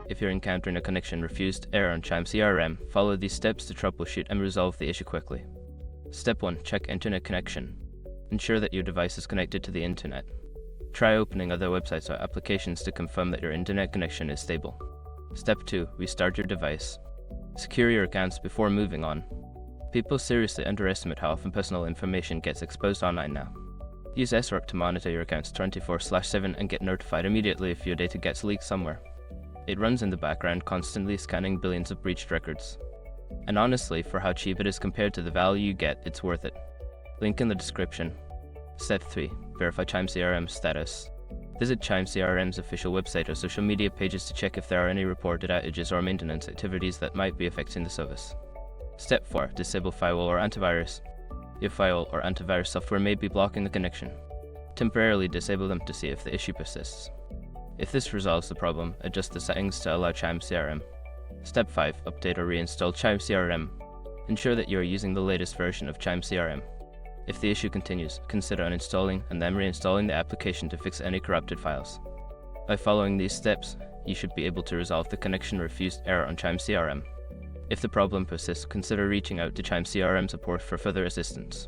If you're encountering a connection refused error on Chime CRM, follow these steps to troubleshoot and resolve the issue quickly. Step 1. Check internet connection. Ensure that your device is connected to the internet. Try opening other websites or applications to confirm that your internet connection is stable. Step 2. Restart your device. Secure your accounts before moving on. People seriously underestimate how often personal information gets exposed online now. Use SROC to monitor your accounts 24/7 and get notified immediately if your data gets leaked somewhere. It runs in the background, constantly scanning billions of breached records. And honestly, for how cheap it is compared to the value you get, it's worth it. Link in the description. Step 3. Verify Chime CRM status. Visit Chime CRM's official website or social media pages to check if there are any reported outages or maintenance activities that might be affecting the service. Step 4. Disable firewall or antivirus. Your firewall or antivirus software may be blocking the connection. Temporarily disable them to see if the issue persists. If this resolves the problem, adjust the settings to allow Chime CRM. Step 5. Update or reinstall Chime CRM. Ensure that you are using the latest version of Chime CRM. If the issue continues, consider uninstalling and then reinstalling the application to fix any corrupted files. By following these steps, you should be able to resolve the connection refused error on Chime CRM. If the problem persists, consider reaching out to Chime CRM support for further assistance.